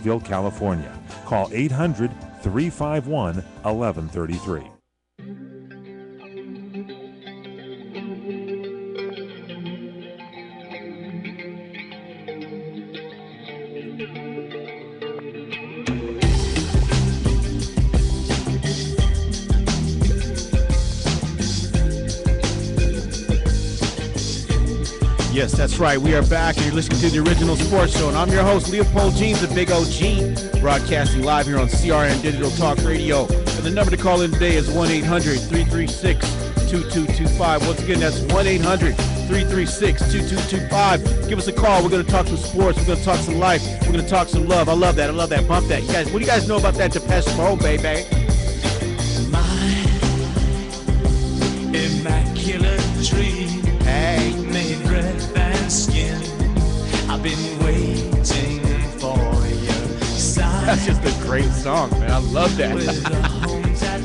Westville, California. Call 800-351-1133. Yes, that's right. We are back, and you're listening to the Original Sports Show, and I'm your host, Leopold Jeans, the Big OG, broadcasting live here on CRN Digital Talk Radio. And the number to call in today is 1-800-336-2225. Once again, that's 1-800-336-2225. Give us a call. We're going to talk some sports. We're going to talk some life. We're going to talk some love. I love that. I love that. Bump that. You guys, what do you guys know about that Depeche Mode, baby? My immaculate dream. Hey. Made red and skin. I've been waiting for your sign. That's just a great song, man. I love that.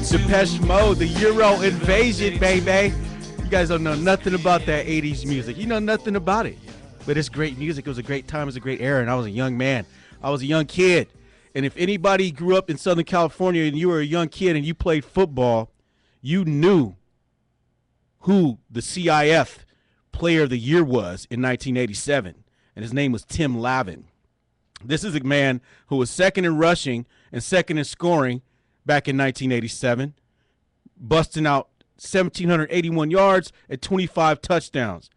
Depeche Mode, the Euro invasion, baby. You guys don't know nothing about that 80s music. You know nothing about it. But it's great music. It was a great time. It was a great era, and I was a young man. I was a young kid. And if anybody grew up in Southern California and you were a young kid and you played football, you knew who the CIF Player of the Year was in 1987, and his name was Tim Lavine. This is a man who was second in rushing and second in scoring back in 1987, busting out 1,781 yards and 25 touchdowns.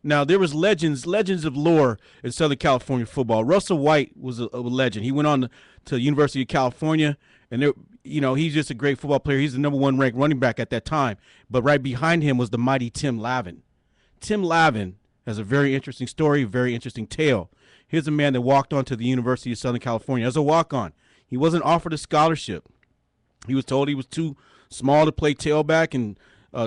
Now, there was legends of lore in Southern California football. Russell White was a legend. He went on to the University of California, and he's just a great football player. He's the number one ranked running back at that time. But right behind him was the mighty Tim Lavine. Tim Lavine has a very interesting story, a very interesting tale. Here's a man that walked on to the University of Southern California as a walk-on. He wasn't offered a scholarship. He was told he was too small to play tailback and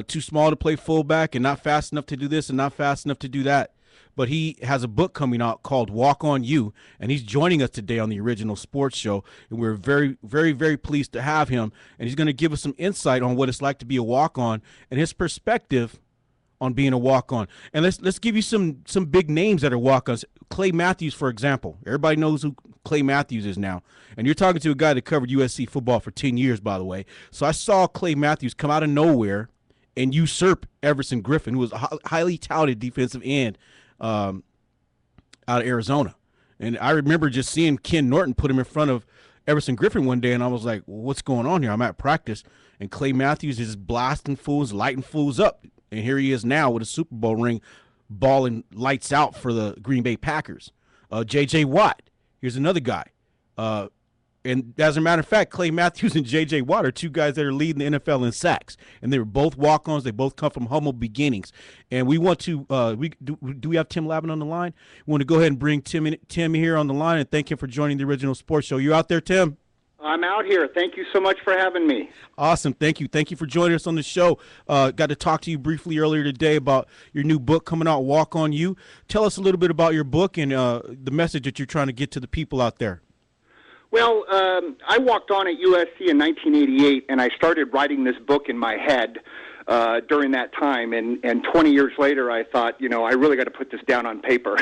too small to play fullback and not fast enough to do this and not fast enough to do that. But he has a book coming out called Walk On You, and he's joining us today on the Original Sports Show, and we're very, very, very pleased to have him. And he's going to give us some insight on what it's like to be a walk-on and his perspective on being a walk-on. And let's give you some big names that are walk-ons. Clay Matthews, for example. Everybody knows who Clay Matthews is now. And you're talking to a guy that covered USC football for 10 years, by the way. So I saw Clay Matthews come out of nowhere and usurp Everson Griffin, who was a highly touted defensive end out of Arizona. And I remember just seeing Ken Norton put him in front of Everson Griffin one day, and I was like, well, what's going on here? I'm at practice, and Clay Matthews is blasting fools, lighting fools up. And here he is now with a Super Bowl ring, balling lights out for the Green Bay Packers. J.J. Watt, here's another guy. And as a matter of fact, Clay Matthews and J.J. Watt are two guys that are leading the NFL in sacks. And they were both walk-ons. They both come from humble beginnings. And we want to do we have Tim Lavine on the line? We want to go ahead and bring Tim here on the line and thank him for joining the Original Sports Show. You out there, Tim? I'm out here. Thank you so much for having me. Awesome. Thank you. Thank you for joining us on the show. Got to talk to you briefly earlier today about your new book coming out, Walk On You. Tell us a little bit about your book and the message that you're trying to get to the people out there. Well, I walked on at USC in 1988, and I started writing this book in my head during that time. And 20 years later, I thought, I really got to put this down on paper.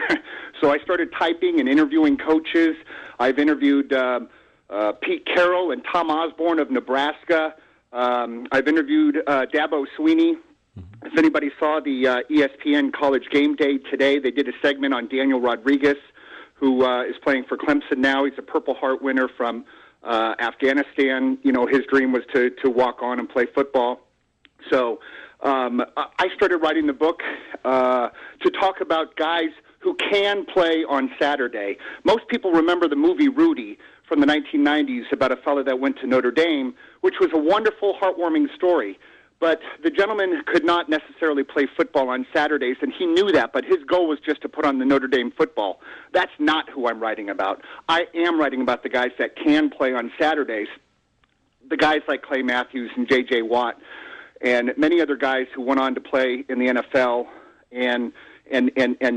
So I started typing and interviewing coaches. I've interviewed Pete Carroll and Tom Osborne of Nebraska. I've interviewed Dabo Sweeney. If anybody saw the ESPN College Game Day today, they did a segment on Daniel Rodriguez, who is playing for Clemson now. He's a Purple Heart winner from Afghanistan. His dream was to walk on and play football. So I started writing the book to talk about guys who can play on Saturday. Most people remember the movie Rudy from the 1990s about a fellow that went to Notre Dame, which was a wonderful, heartwarming story. But the gentleman could not necessarily play football on Saturdays, and he knew that, but his goal was just to put on the Notre Dame football. That's not who I'm writing about. I am writing about the guys that can play on Saturdays, the guys like Clay Matthews and J.J. Watt, and many other guys who went on to play in the NFL and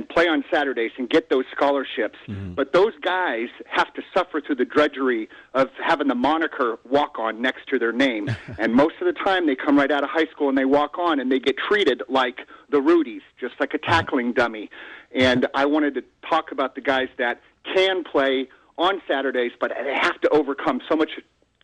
play on Saturdays and get those scholarships. Mm-hmm. But those guys have to suffer through the drudgery of having the moniker walk on next to their name. And most of the time they come right out of high school and they walk on and they get treated like the Rudies, just like a tackling dummy. And I wanted to talk about the guys that can play on Saturdays, but they have to overcome so much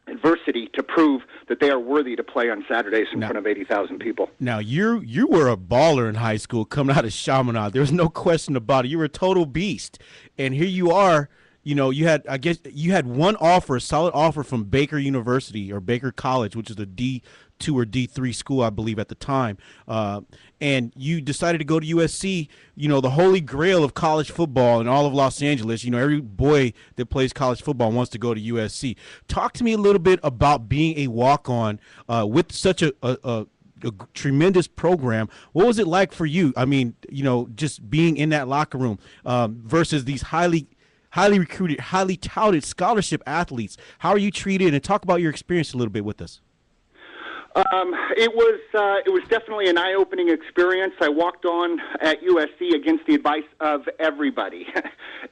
adversity to prove that they are worthy to play on Saturdays in front of 80,000 people. Now, you were a baller in high school coming out of Chaminade. There was no question about it. You were a total beast. And here you are, you know, you had one offer, a solid offer from Baker University or Baker College, which is a D2 or D3 school, I believe, at the time. And you decided to go to USC, you know, the holy grail of college football in all of Los Angeles. You know, every boy that plays college football wants to go to USC. Talk to me a little bit about being a walk-on with such a tremendous program. What was it like for you? I mean, you know, just being in that locker room versus these highly recruited, highly touted scholarship athletes. How are you treated? And talk about your experience a little bit with us. It was definitely an eye-opening experience. I walked on at USC against the advice of everybody.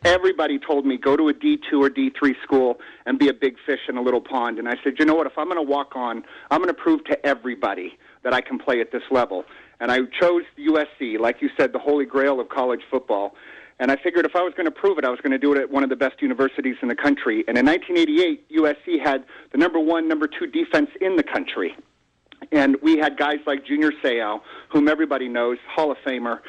Everybody told me, go to a D2 or D3 school and be a big fish in a little pond. And I said, you know what, if I'm going to walk on, I'm going to prove to everybody that I can play at this level. And I chose USC, like you said, the holy grail of college football. And I figured if I was going to prove it, I was going to do it at one of the best universities in the country. And in 1988, USC had the number 1, number 2 defense in the country. And we had guys like Junior Seau, whom everybody knows, Hall of Famer,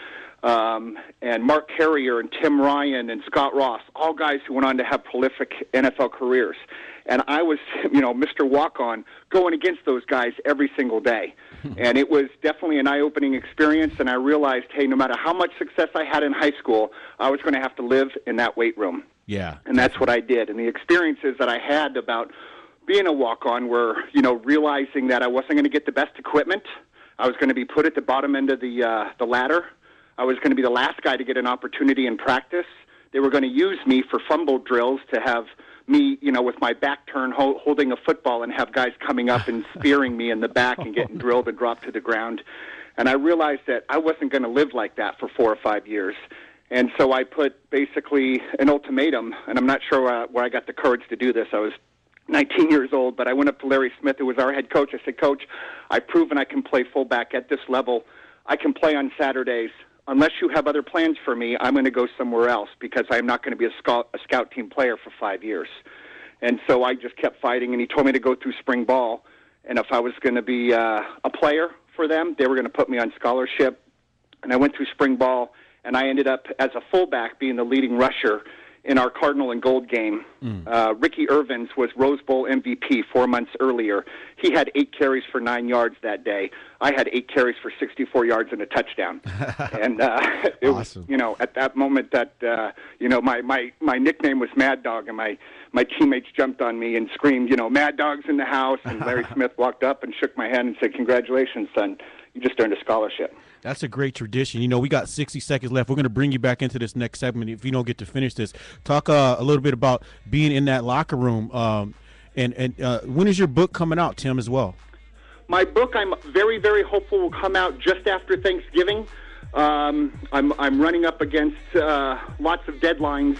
and Mark Carrier and Tim Ryan and Scott Ross, all guys who went on to have prolific NFL careers. And I was, you know, Mr. Walk-On going against those guys every single day. And it was definitely an eye-opening experience, and I realized, hey, no matter how much success I had in high school, I was going to have to live in that weight room. Yeah. And that's what I did. And the experiences that I had about being a walk-on were, you know, realizing that I wasn't going to get the best equipment. I was going to be put at the bottom end of the ladder. I was going to be the last guy to get an opportunity in practice. They were going to use me for fumble drills to have me, you know, with my back turned holding a football and have guys coming up and spearing me in the back and getting drilled and dropped to the ground. And I realized that I wasn't going to live like that for 4 or 5 years. And so I put basically an ultimatum, and I'm not sure where I got the courage to do this. I was 19 years old, but I went up to Larry Smith, who was our head coach. I said, Coach, I've proven I can play fullback at this level. I can play on Saturdays. Unless you have other plans for me, I'm going to go somewhere else because I'm not going to be a scout team player for 5 years. And so I just kept fighting, and he told me to go through spring ball. And if I was going to be a player for them, they were going to put me on scholarship. And I went through spring ball, and I ended up as a fullback being the leading rusher in our Cardinal and Gold game. Ricky Irvins was Rose Bowl MVP 4 months earlier. He had 8 carries for 9 yards that day. I had 8 carries for 64 yards and a touchdown. And it awesome. was, you know, at that moment that, you know, my nickname was Mad Dog, and my teammates jumped on me and screamed, you know, Mad Dog's in the house. And Larry Smith walked up and shook my hand and said, congratulations, son. You just earned a scholarship. That's a great tradition. You know, we got 60 seconds left. We're going to bring you back into this next segment if you don't get to finish this. Talk a little bit about being in that locker room. And when is your book coming out, Tim, as well? My book, I'm very, very hopeful, will come out just after Thanksgiving. I'm running up against lots of deadlines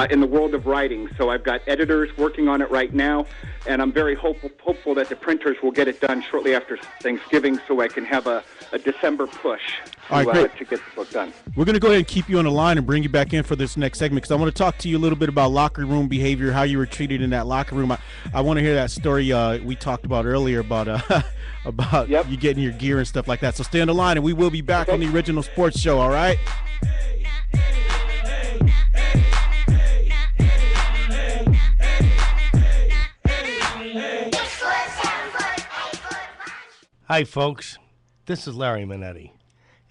in the world of writing. So I've got editors working on it right now, and I'm very hopeful that the printers will get it done shortly after Thanksgiving so I can have a December push to get the book done. We're going to go ahead and keep you on the line and bring you back in for this next segment because I want to talk to you a little bit about locker room behavior, how you were treated in that locker room. I want to hear that story we talked about earlier about you getting your gear and stuff like that. So stay on the line, and we will be back on the Original Sports Show, all right? Hi, folks. This is Larry Minetti,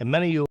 and many of you